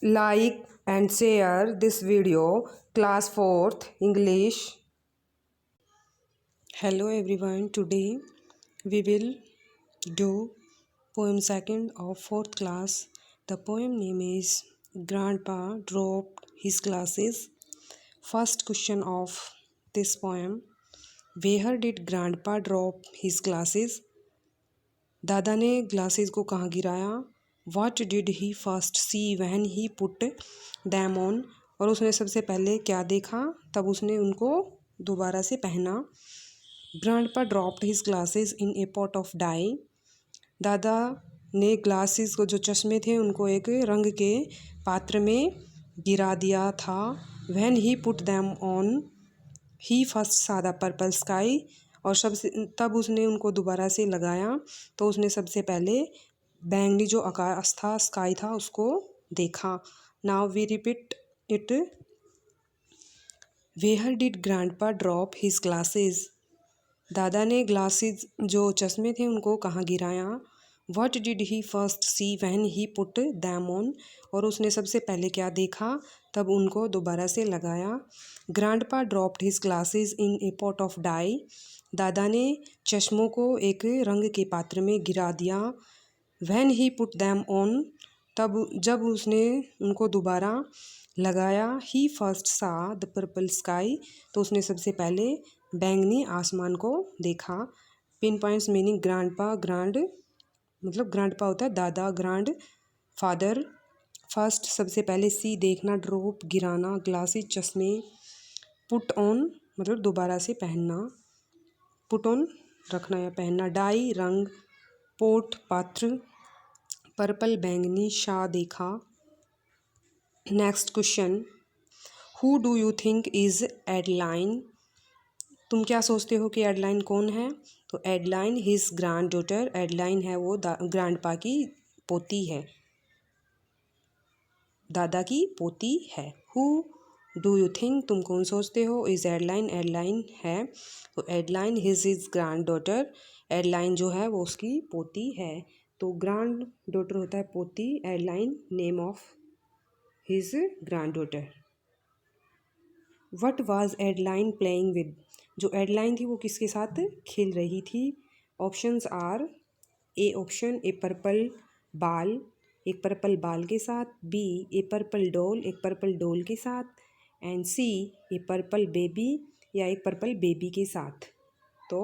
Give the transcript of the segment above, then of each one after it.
Like and share this video. Class 4th English. Hello everyone. Today we will do poem second of 4th class. The poem name is Grandpa Dropped His Glasses. First question of this poem. Where did Grandpa drop his glasses? दादा ने glasses को कहाँ गिराया? What did he first see when he put them on? और उसने सबसे पहले क्या देखा तब उसने उनको दोबारा से पहना. Grandpa dropped his glasses in a pot of dye. दादा ने ग्लासेस को जो चश्मे थे उनको एक रंग के पात्र में गिरा दिया था. When he put them on, he first saw the purple sky. और तब उसने उनको दोबारा से लगाया तो उसने सबसे पहले बैंगनी जो आकाश था, स्काई था, उसको देखा. Now we repeat it. Where did grandpa drop his glasses? दादा ने ग्लासेस जो चश्मे थे उनको कहाँ गिराया? What did he first see when he put them on? और उसने सबसे पहले क्या देखा तब उनको दोबारा से लगाया. Grandpa dropped his glasses in a pot of dye. दादा ने चश्मों को एक रंग के पात्र में गिरा दिया. When he put them on, तब जब उसने उनको दोबारा लगाया. ही फर्स्ट सा द पर्पल स्काई, तो उसने सबसे पहले बैंगनी आसमान को देखा. Pin points meaning grandpa, grand मतलब ग्रैंडपा होता है दादा, ग्रैंड फादर. फर्स्ट सबसे पहले सी देखना, ड्रॉप गिराना, ग्लासेस चश्मे, पुट ऑन मतलब दोबारा से पहनना, पुट ऑन रखना या पहनना, डाई रंग, पोट पात्र, पर्पल बैंगनी, शाह देखा. Next question. Who do you think is Adeline? तुम क्या सोचते हो कि एडलाइन कौन है? तो Adeline his granddaughter. Adeline है वो ग्रैंडपा की पोती है, दादा की पोती है. हु डू यू थिंक तुम कौन सोचते हो? इज़ एडलाइन, एडलाइन है. तो एडलाइन हिज ग्रैंड डॉटर. एडलाइन जो है वो उसकी पोती है. तो ग्रैंड डॉटर होता है पोती, Adeline name of his granddaughter. What was Adeline playing with? जो एडलाइन थी वो किसके साथ खेल रही थी? Options are. A option A purple ball, एक पर्पल बाल के साथ. बी ए पर्पल डॉल, एक पर्पल डॉल के साथ. And C a purple baby, या एक पर्पल बेबी के साथ. तो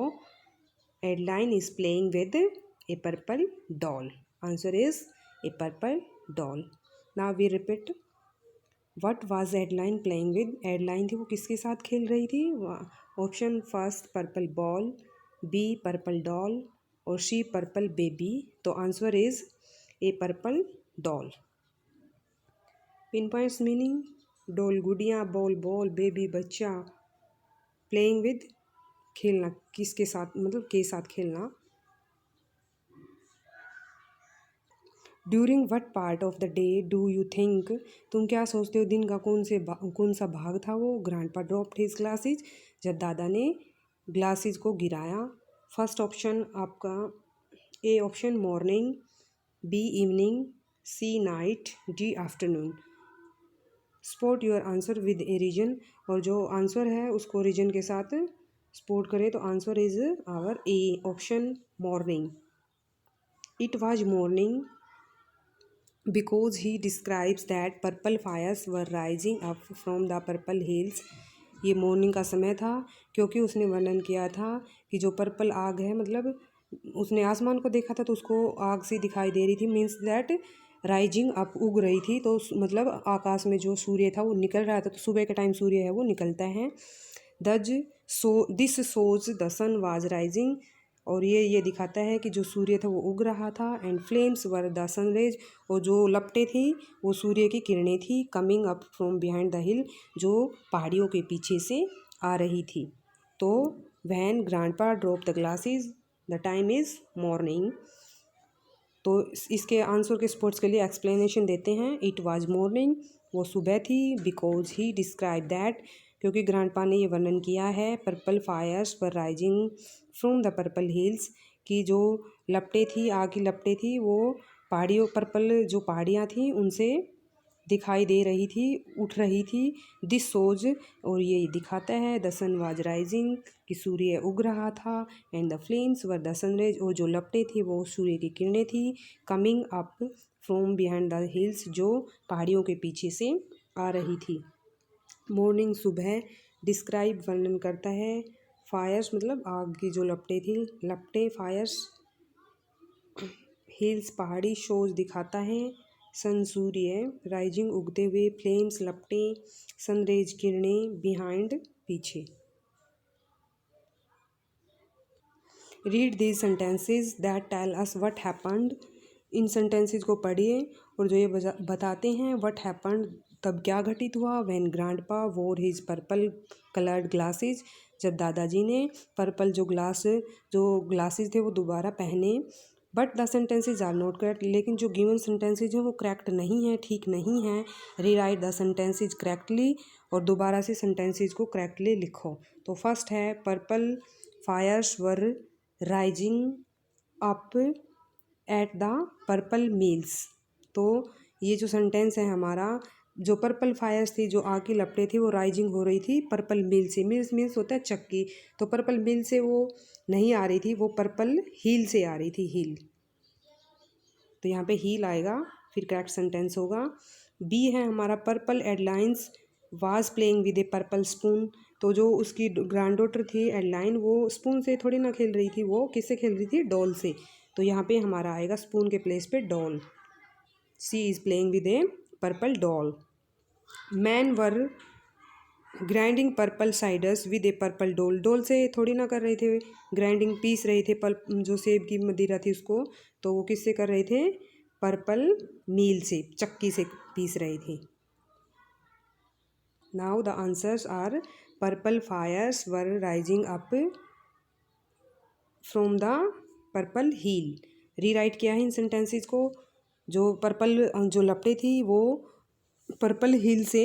Adeline is playing with a purple doll. Answer is a purple doll. Now we repeat. What was Adeline playing with? Adeline थी वो किसके साथ खेल रही थी? Option first purple ball, B purple doll और सी पर्पल बेबी. तो answer is a purple doll. Pin points meaning doll गुड़िया, बॉल बॉल, बेबी बच्चा, प्लेइंग विद खेलना, किसके साथ मतलब के साथ खेलना. During what part of the day do you think? तुम क्या सोचते हो दिन का कौन सा भाग था वो? ग्रैंडपा ड्रॉप्ड हिज ग्लासेस, जब दादा ने ग्लासेस को गिराया. फर्स्ट ऑप्शन आपका A option morning, B evening, C night, D afternoon. Support your answer with a reason, और जो आंसर है उसको रीजन के साथ स्पोर्ट करें. तो answer is our A option morning. It was morning because he describes that purple fires were rising up from the purple hills. ये morning का समय था क्योंकि उसने वर्णन किया था कि जो पर्पल आग है, मतलब उसने आसमान को देखा था तो उसको आग सी दिखाई दे रही थी. मीन्स दैट राइजिंग अप, उग रही थी. तो मतलब आकाश में जो सूर्य था वो निकल रहा था. तो सुबह के टाइम सूर्य है वो निकलता है. This shows the sun was rising, और ये दिखाता है कि जो सूर्य था वो उग रहा था. And flames were the sun rays, और जो लपटें थी वो सूर्य की किरणें थी. Coming up from behind the हिल, जो पहाड़ियों के पीछे से आ रही थी. तो when grandpa drop the glasses the time is morning. तो इसके आंसर के स्पोर्ट्स के लिए एक्सप्लेनेशन देते हैं. इट वाज मॉर्निंग, वो सुबह थी. बिकॉज ही डिस्क्राइब दैट, क्योंकि ग्रैंडपा ने ये वर्णन किया है. पर्पल फायर्स पर rising from the purple hills, की जो लपटें थी, आग की लपटें थी वो पहाड़ियों, पर्पल जो पहाड़ियाँ थी उनसे दिखाई दे रही थी, उठ रही थी। दिस सोज, और ये दिखाता है द सन वाज राइजिंग, कि सूर्य उग रहा था। And the flames were the sun rays, और जो लपटें थी वो सूर्य की किरणें थी। Coming up from behind the hills, जो पहाड़ियों के पीछे से आ रही थी। मॉर्निंग, सुबह। डिस्क्राइब, वर्णन करता है। फायर्स मतलब आग की जो लपटें थी, लपटें, फायर्स। हिल्स, पहाड़ी। शोज, दिखाता है। सन, सूर्य। राइजिंग, उगते हुए। फ्लेम्स, लपटें। सनरेज, किरणें। बिहाइंड, पीछे। Read these sentences that tell us what happened. इन सेंटेंसेज को पढ़िए और जो ये बताते हैं व्हाट हैपन्ड, तब क्या घटित हुआ। व्हेन ग्रैंडपा वोर हिज पर्पल कलर्ड ग्लासेस, जब दादाजी ने पर्पल जो ग्लासेस थे वो दोबारा पहने। But the sentences are not correct, लेकिन जो गिवन सेंटेंसेज हैं वो करेक्ट नहीं है, ठीक नहीं है। रीराइट द सेंटेंसेज करेक्टली, और दोबारा से सेंटेंसेज को करेक्टली लिखो। तो फर्स्ट है purple fires were rising up at the purple mills. तो ये जो सेंटेंस है हमारा, जो पर्पल फायर्स थी, जो आग की लपटें थी, वो राइजिंग हो रही थी पर्पल मिल से। मिल्स होता है चक्की, तो पर्पल मिल से वो नहीं आ रही थी, वो पर्पल हील से आ रही थी, हील। तो यहाँ पे हील आएगा, फिर करेक्ट सेंटेंस होगा। बी है हमारा purple Adelines was playing with a purple spoon. तो जो उसकी ग्रैंड डॉटर थी एडलाइन, वो स्पून से थोड़ी ना खेल रही थी, वो किससे खेल रही थी, डॉल से। तो यहाँ पे हमारा आएगा स्पून के प्लेस पे doll. She is playing with a purple doll. Man were grinding purple ciders with a purple doll. डोल से थोड़ी ना कर रहे थे ग्राइंडिंग, पीस रहे थे जो सेब की मदिरा थी उसको, तो वो किससे कर रहे थे, पर्पल मील से, चक्की से पीस रहे थे। Now the answers are purple fires were rising up from the purple hill. Rewrite किया है इन सेंटेंसेस को। जो पर्पल जो लपटें थी वो पर्पल हील से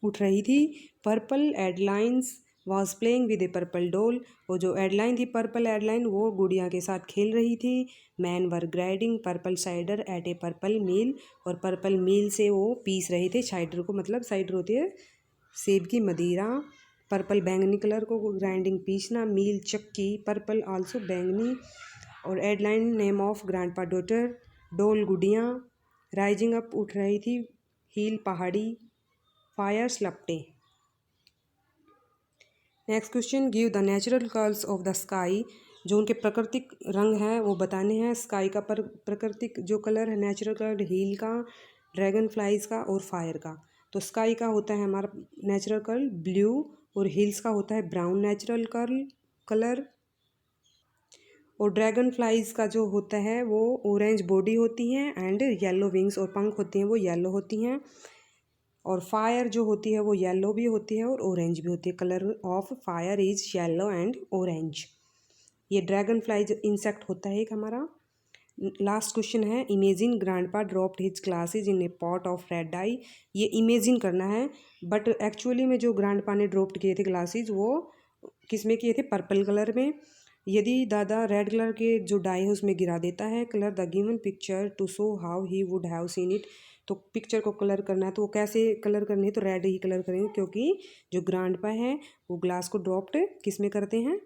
उठ रही थी। Purple Adelines was playing with a purple doll, वो जो एडलाइन थी पर्पल एडलाइन, वो गुड़िया के साथ खेल रही थी। Men were grinding purple cider at a purple mill, और पर्पल मील से वो पीस रहे थे साइडर को, मतलब साइडर होती है सेब की मदिरा। पर्पल बैंगनी कलर को, ग्राइंडिंग पीसना, मील चक्की, पर्पल आल्सो बैंगनी, और Adeline name of grandpa daughter, doll गुड़िया, राइजिंग अप उठ रही थी, हील पहाड़ी, फायर्स लपटें। Next question, give the natural colours of the sky. जो उनके प्राकृतिक रंग हैं वो बताने हैं। स्काई का प्राकृतिक जो कलर है, नेचुरल कलर, हील का, ड्रैगन फ्लाइज का और फायर का। तो स्काई का होता है हमारा नेचुरल कलर ब्लू, और हिल्स का होता है ब्राउन नेचुरल कलर, और ड्रैगन फ्लाइज का जो होता है वो ऑरेंज बॉडी होती है, एंड येलो विंग्स और पंख होते हैं वो येलो होती हैं। और फायर जो होती है वो येलो भी होती है और ऑरेंज भी होती है। Colour of fire is yellow and orange. ये ड्रैगन फ्लाइज इंसेक्ट होता है एक हमारा। लास्ट क्वेश्चन है, imagine grandpa dropped his glasses in a pot of red dye. ये इमेजिन करना है, बट एक्चुअली में जो ग्रैंडपा ने ड्रॉप्ड किए थे ग्लासेस वो किस में किए थे, पर्पल कलर में। यदि दादा रेड कलर के जो डाई है उसमें गिरा देता है, colour the given picture to show how he would have seen it. तो पिक्चर को कलर करना है तो वो कैसे कलर करनी है, तो रेड ही कलर करेंगे, क्योंकि जो ग्रैंडपा है वो ग्लास को ड्रॉप्ड किस में करते हैं,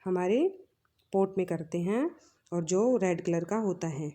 हमारे पॉट में करते हैं, और जो रेड कलर का होता है।